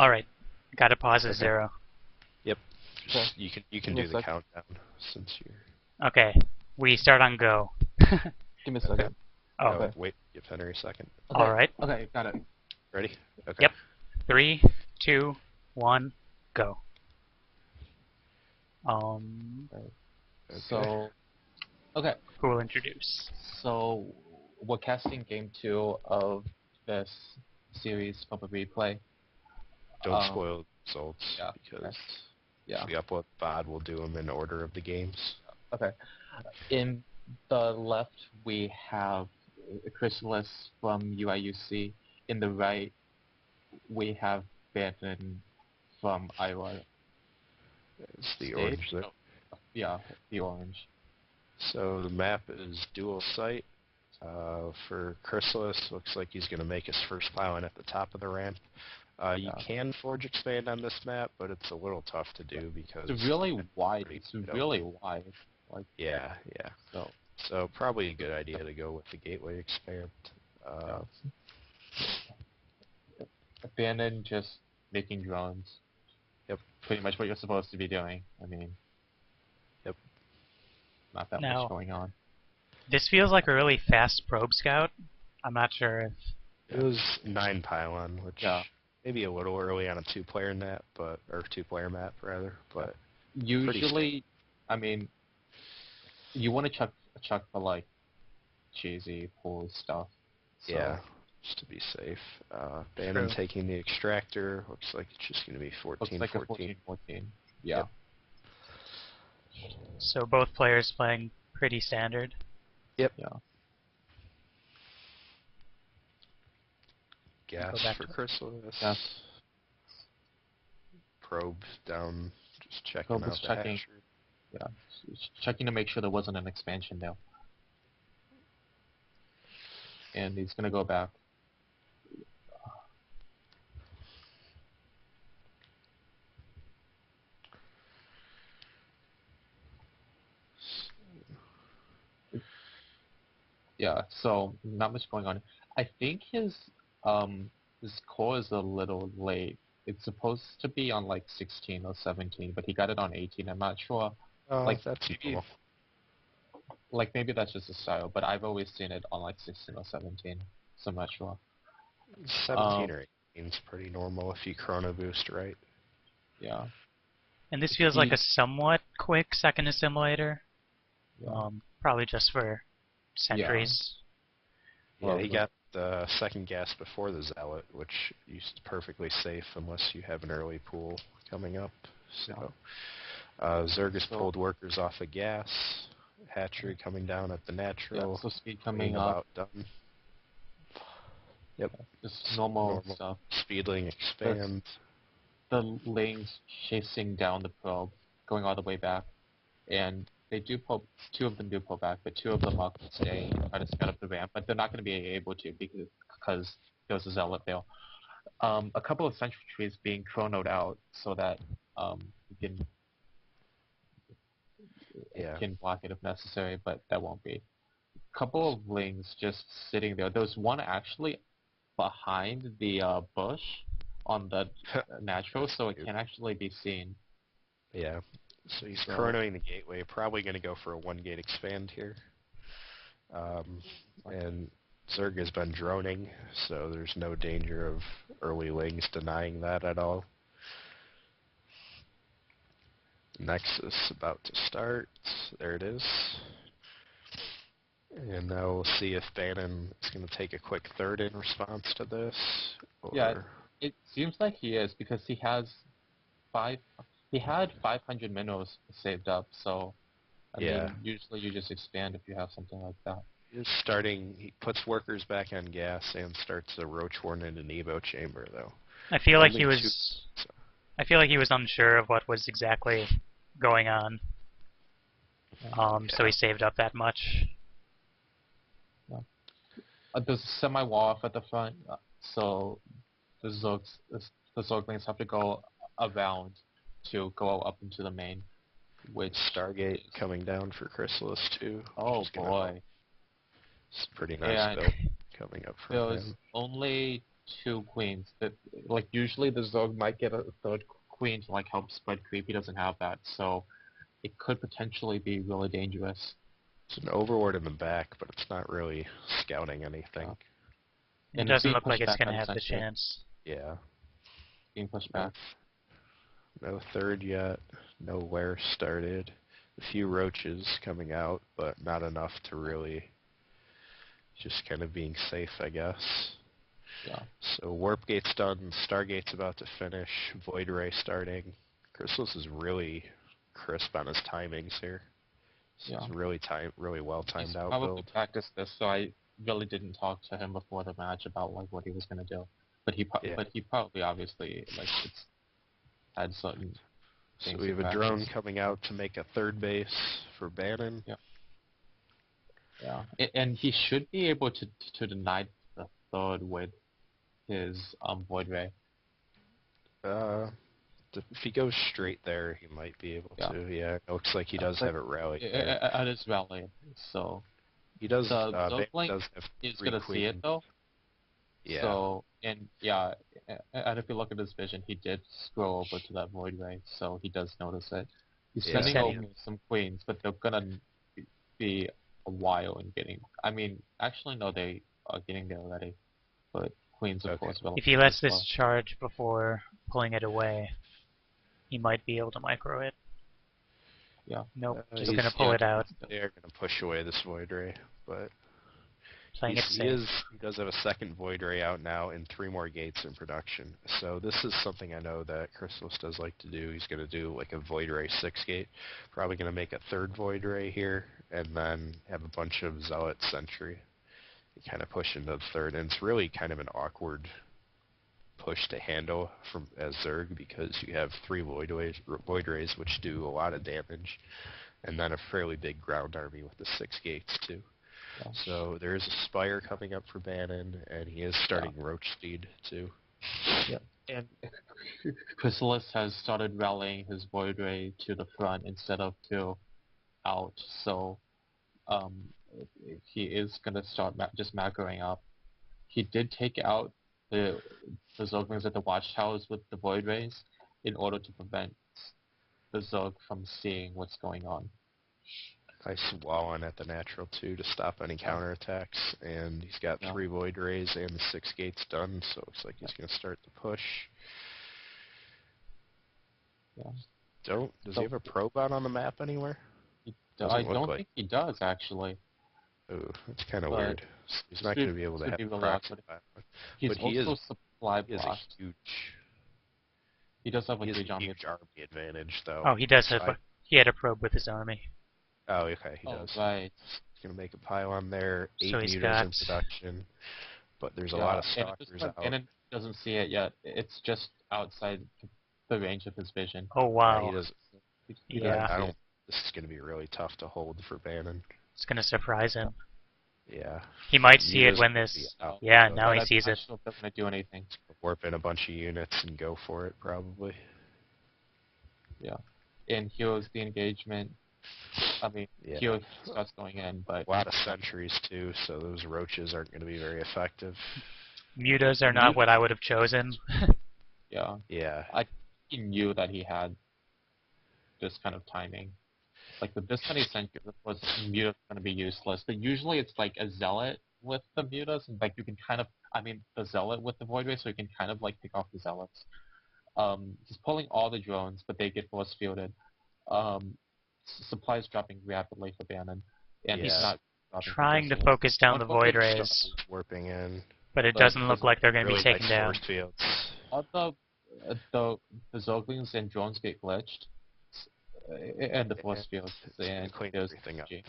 Alright. Gotta pause at Okay. 0. Yep. Okay. You can Give me do a the sec. countdown since you're. Okay. We start on go. Give me a Okay. second. Oh, Okay. Wait. Give Henry a second. Okay. alright. Okay, got it. Ready? Okay. Yep. 3, 2, 1, go. Okay. So, okay. Who will introduce? So, we're casting game 2 of this series from a replay. Don't spoil the results yeah, because okay. Yeah. if we upload the VOD, we'll do them in order of the games. Okay. In the left, we have Chrysalis from UIUC. In the right, we have Bannon from Iowa It's the State. orange there. Oh, yeah, the orange. So the map is dual site. For Chrysalis, looks like he's going to make his first pylon at the top of the ramp. You can forge expand on this map, but it's a little tough to do because It's really wide. pretty It's wide really open. wide. Like, Yeah. So probably a good idea to go with the gateway expand. Bannon just making drones. Yep. Pretty much what you're supposed to be doing. I mean, Yep. not that Now, much going on. this feels like a really fast probe scout. I'm not sure if... It was 9 pylon, which Yeah. maybe a little early on a 2-player map, or 2-player map rather, but Usually, I mean, you want to chuck for like cheesy, cool stuff. So. yeah, just to be safe. Bannon True. taking the extractor. Looks like it's just going to be 14-14. Looks like a 14-14. Yeah. Yep. So both players playing pretty standard. Yep. Yeah. Gas Go back for to- Chrysalis. Gas. Probe down, just checking Probe out is the checking. hatchery. Yeah. Checking to make sure there wasn't an expansion there. And he's gonna go back. Yeah, so not much going on. I think his core is a little late. It's supposed to be on like 16 or 17, but he got it on 18. I'm not sure. Like That's maybe, normal. like maybe that's just a style, but I've always seen it on like 16 or 17, so I'm not sure. 17 or 18 is pretty normal if you chrono boost right. Yeah. And this feels like a somewhat quick second assimilator. Yeah. Probably just for sentries. Yeah, he got the second gas before the Zealot, which is perfectly safe unless you have an early pool coming up. So, Zergus pulled workers off of gas. Hatchery coming down at the natural. Yeah, so speed coming about up. done. Yep. Just normal stuff. Speedling expand. The lanes chasing down the probe, going all the way back, and they do pull. 2 of them do pull back, but 2 of them are going to stay and try to sped up the ramp, but they're not going to be able to because there's a zealot there. A couple of central trees being chronoed out so that you can block it if necessary, but that won't be. A couple of lings just sitting there. There's one actually behind the bush on the natural, so it can actually be seen. Yeah. So he's chronoing the gateway, probably going to go for a 1-gate expand here. And Zerg has been droning, so there's no danger of early lings denying that at all. Nexus about to start. There it is. And now we'll see if Bannon is going to take a quick third in response to this. Or... Yeah, it seems like he is because he has he had 500 minerals saved up, so I mean, usually you just expand if you have something like that. He puts workers back on gas and starts a Roach Horn and an Evo chamber, though. I feel like he was unsure of what was exactly going on. So he saved up that much. Yeah. There's a semi-wall off at the front, so the Zerglings have to go around to go up into the main. Which Stargate coming down for Chrysalis too. Oh boy. It's a pretty nice build coming up from him. Only 2 queens. That like usually the Zerg might get a 3rd queen to like help spread creep. He doesn't have that, so it could potentially be really dangerous. It's an overword in the back, but it's not really scouting anything. It And doesn't being look like pushed it's back going to by have the sentry. chance. Yeah. Being pushed No, back. no third yet. No where started. A few roaches coming out, but not enough to really just kind of being safe, I guess. Yeah. So Warp Gate's done, Stargate's about to finish, Void Ray starting. Chrysalis is really crisp on his timings here. So Yeah. it's really well timed He's out probably build. practiced this, so I really didn't talk to him before the match about like what he was gonna do. But Yeah. he probably obviously like it's had certain So things we in have a drone practice. coming out to make a third base for Bannon. Yeah. Yeah, and he should be able to deny the 3rd with his Void Ray. If he goes straight there, he might be able Yeah. to. Yeah, it looks like he does But have it rallied there. at his rally, so He does. the Bannon Zergling does have is 3 gonna see it queens. though. Yeah. So and yeah, and if you look at his vision, he did scroll over to that Void Ray, so he does notice it. He's Yeah. sending said over some queens, but they're gonna be a while in getting. I mean, actually no, they are getting there already, but queens of Okay. course If he relatively lets slow. this charge before pulling it away, he might be able to micro it. Yeah. Nope, just He's- going to pull it out, They are going to push away this Void Ray, but playing it safe. he does have a second Void Ray out now and 3 more gates in production. So this is something I know that Chrysalis does like to do. He's going to do like a Void Ray 6 gate. Probably going to make a 3rd Void Ray here and then have a bunch of Zealot Sentry. You kind of push into the 3rd, and it's really kind of an awkward push to handle from as Zerg because you have 3 Void Rays which do a lot of damage, and then a fairly big ground army with the 6 gates too. Yeah. So there is a Spire coming up for Bannon, and he is starting Roach Speed too. Yep. And Chrysalis has started rallying his Void Ray to the front instead of to out, so he is going to start just macroing up. He did take out the Zerglings at the watchtowers with the Void Rays in order to prevent the Zerg from seeing what's going on. Nice wall on at the natural too to stop any counterattacks, and he's got 3 Void Rays and the 6 gates done, so it looks like he's going to start the push. Yeah. Does he have a probe out on the map anywhere? I don't think he does actually. Ooh, that's kind of But weird. He's not going to be able to have really proxy awkward. that one. He's But he also is, supply he is a blocked. huge, He does have a he has huge a army. huge army advantage, though. Oh, he does So have. He had a probe with his army. Oh, okay, he does. Right. He's going to make a pylon there, 8 So he's mutas got- in production, but there's a lot of And at this stalkers point, out. Bannon doesn't see it yet. It's just outside the range of his vision. Oh wow. He does. He Yeah. doesn't I see don't. it. This is going to be really tough to hold for Bannon. It's going to surprise him. Yeah. He might see it Mutas when will this. be out, Yeah, so now he But sees I'm it. not sure if they're going to do anything. warp in a bunch of units and go for it, probably. Yeah. And heals the engagement. I mean, Yeah. heal starts going in, but A lot of sentries too, so those roaches aren't going to be very effective. Mutas are not what I would have chosen. yeah, Yeah. he knew that he had this kind of timing. Like with this many sentries, of course, mutas going to be useless. But usually it's like a zealot with the mutas, and like you can kind of, I mean, the zealot with the void ray, so you can kind of like pick off the zealots. He's pulling all the drones, but they get force fielded. Supplies dropping rapidly for Bannon, and he's Yeah. not dropping Trying to Chrysalis. focus down the One void focus rays, Warping in. but it but doesn't look doesn't like they're going to Really be taken nice down. force fields. Although the Zerglings and drones get glitched, and the force fields, and Clean there's everything up. MLG.